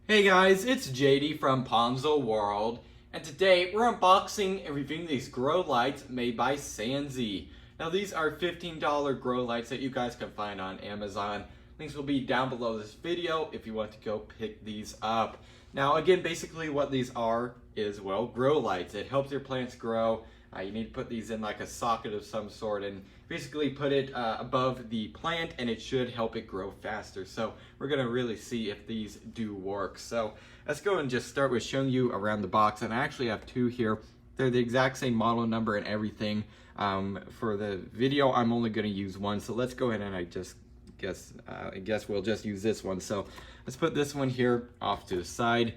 Hey guys, it's JD from Ponzo World, and today we're unboxing and reviewing these grow lights made by Sanzi. Now these are $15 grow lights that you guys can find on Amazon. Links will be down below this video if you want to go pick these up. Now again, basically what these are is, well, grow lights. It helps your plants grow. You need to put these in like a socket of some sort and basically put it above the plant, and it should help it grow faster. So we're gonna really see if these do work. So let's go and just start with showing you around the box. And I actually have two here. They're the exact same model number and everything. For the video, I'm only gonna use one. So let's go ahead and I guess we'll just use this one. So let's put this one here off to the side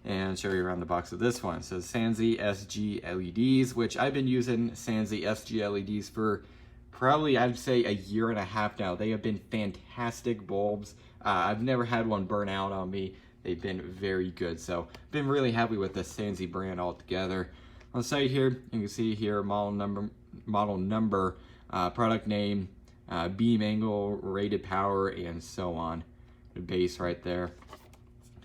and show you around the box of this one. It says Sanzi SGLEDs, which I've been using Sanzi SGLEDs for probably, I'd say, a year and a half now. They have been fantastic bulbs. I've never had one burn out on me. They've been very good. So been really happy with the Sanzi brand altogether. On the side here, you can see here model number, product name, beam angle, rated power, and so on. The base right there.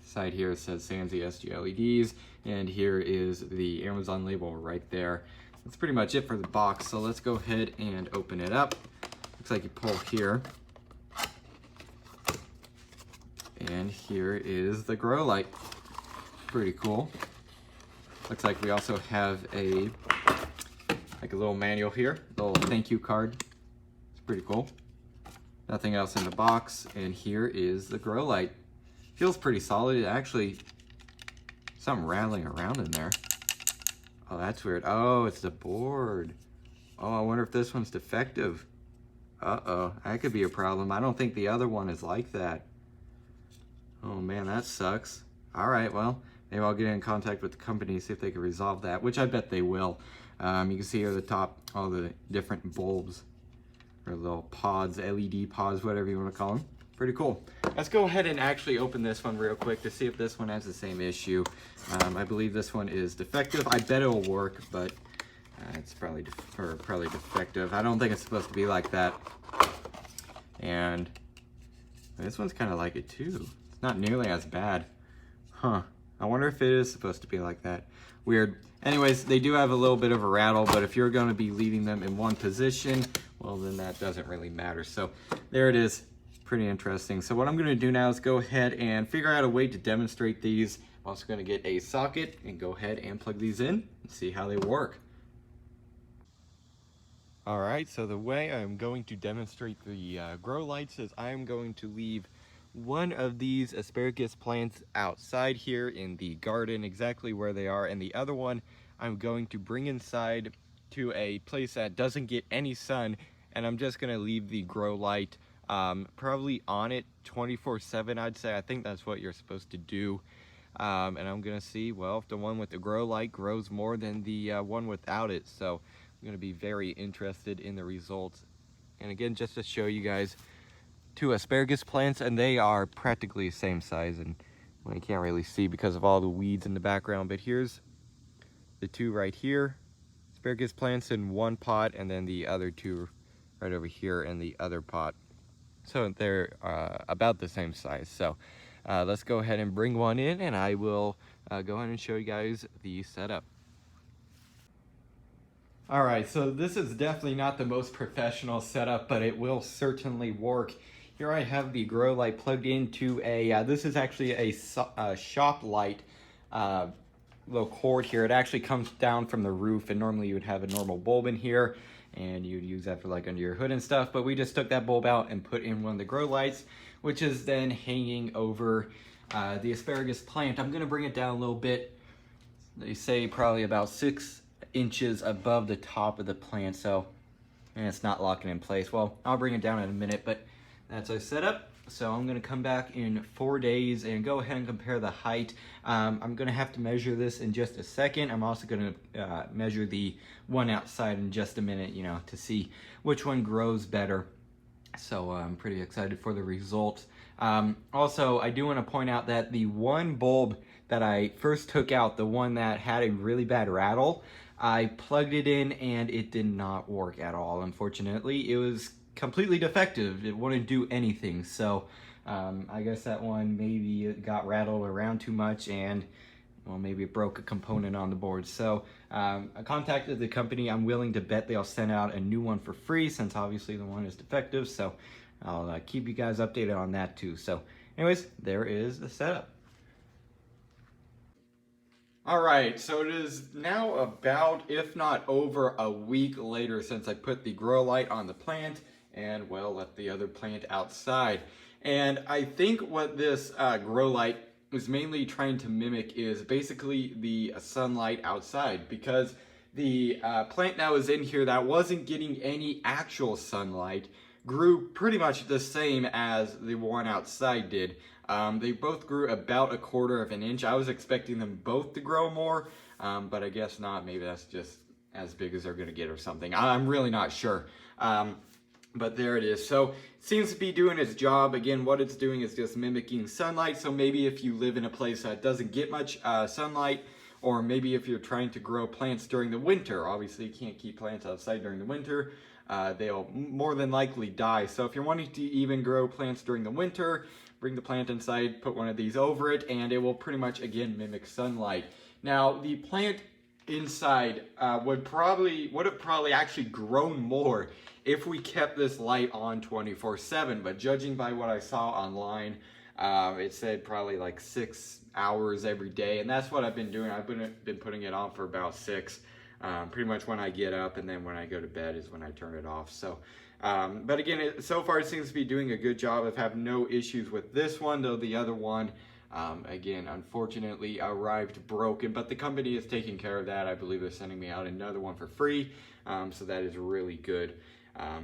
Side here it says Sanzi SGLEDs, and here is the Amazon label right there. That's pretty much it for the box. So let's go ahead and open it up. Looks like you pull here, and here is the grow light. Pretty cool. Looks like we also have a little manual here, a little thank you card. It's pretty cool. Nothing else in the box, and here is the grow light. Feels pretty solid. It actually, something rattling around in there. Oh, that's weird. Oh, it's the board. Oh, I wonder if this one's defective. Uh-oh, that could be a problem. I don't think the other one is like that. Oh man, that sucks. All right, well, maybe I'll get in contact with the company, see if they can resolve that, which I bet they will. You can see here at the top all the different bulbs, or little pods, LED pods, whatever you want to call them. Pretty cool. Let's go ahead and actually open this one real quick to see if this one has the same issue. I believe this one is defective. I bet it'll work, but it's probably defective. I don't think it's supposed to be like that. And this one's kind of like it too. It's not nearly as bad. Huh. I wonder if it is supposed to be like that. Weird. Anyways, they do have a little bit of a rattle, but if you're going to be leaving them in one position, well, then that doesn't really matter. So there it is. Pretty interesting. So what I'm going to do now is go ahead and figure out a way to demonstrate these. I'm also going to get a socket and go ahead and plug these in and see how they work. All right, so the way I'm going to demonstrate the grow lights is I'm going to leave one of these asparagus plants outside here in the garden, exactly where they are, and the other one I'm going to bring inside to a place that doesn't get any sun, and I'm just going to leave the grow light probably on it 24/7, I'd say. I think that's what you're supposed to do. And I'm gonna see, well, if the one with the grow light grows more than the one without it. So I'm gonna be very interested in the results. And again, just to show you guys, two asparagus plants, and they are practically the same size, and well, you can't really see because of all the weeds in the background, but here's the two right here, asparagus plants in one pot, and then the other two right over here in the other pot. So they're about the same size. So let's go ahead and bring one in, and I will go ahead and show you guys the setup. All right, so this is definitely not the most professional setup, but it will certainly work. Here I have the grow light plugged into a, this is actually a shop light little cord here. It actually comes down from the roof, and normally you would have a normal bulb in here, and you'd use that for like under your hood and stuff, but we just took that bulb out and put in one of the grow lights, which is then hanging over the asparagus plant. I'm gonna bring it down a little bit. They say probably about 6 inches above the top of the plant, so, and it's not locking in place. Well, I'll bring it down in a minute, but that's our setup. So I'm gonna come back in 4 days and go ahead and compare the height. I'm gonna have to measure this in just a second. I'm also gonna measure the one outside in just a minute, you know, to see which one grows better. So I'm pretty excited for the results. Also, I do wanna point out that the one bulb that I first took out, the one that had a really bad rattle, I plugged it in and it did not work at all, unfortunately. It was completely defective. It wouldn't do anything. So I guess that one maybe it got rattled around too much and well, maybe it broke a component on the board. So I contacted the company. I'm willing to bet they'll send out a new one for free since obviously the one is defective. So I'll keep you guys updated on that too. So anyways, there is the setup. All right, so it is now about, if not over, a week later since I put the grow light on the plant and, well, left the other plant outside. And I think what this grow light is mainly trying to mimic is basically the sunlight outside, because the plant now is in here that wasn't getting any actual sunlight grew pretty much the same as the one outside did. They both grew about 1/4 of an inch. I was expecting them both to grow more, but I guess not. Maybe that's just as big as they're gonna get or something. I'm really not sure. But there it is. So it seems to be doing its job. Again, what it's doing is just mimicking sunlight. So maybe if you live in a place that doesn't get much sunlight, or maybe if you're trying to grow plants during the winter, obviously you can't keep plants outside during the winter. They'll more than likely die. So if you're wanting to even grow plants during the winter, bring the plant inside, put one of these over it, and it will pretty much, again, mimic sunlight. Now, the plant inside would have probably actually grown more if we kept this light on 24/7, but judging by what I saw online, it said probably like 6 hours every day, and that's what I've been doing. I've been putting it on for about 6, pretty much when I get up, and then when I go to bed is when I turn it off. So, but again, so far it seems to be doing a good job. I've had no issues with this one, though the other one, again, unfortunately arrived broken, but the company is taking care of that. I believe they're sending me out another one for free, so that is really good.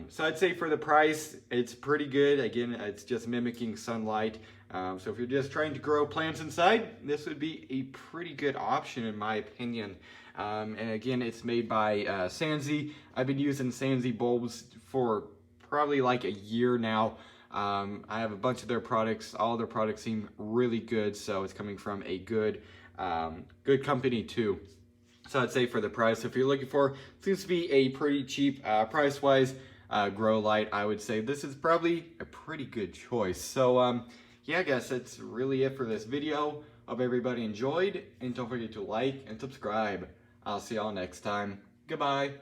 So I'd say for the price, it's pretty good. Again, it's just mimicking sunlight. So if you're just trying to grow plants inside, this would be a pretty good option in my opinion. And again, it's made by Sanzi. I've been using Sanzi bulbs for probably like a year now. I have a bunch of their products. All their products seem really good, so it's coming from a good company too. So I'd say for the price, if you're looking for, seems to be a pretty cheap price-wise grow light, I would say this is probably a pretty good choice. So yeah, guys, that's really it for this video. Hope everybody enjoyed, and don't forget to like and subscribe. I'll see y'all next time. Goodbye.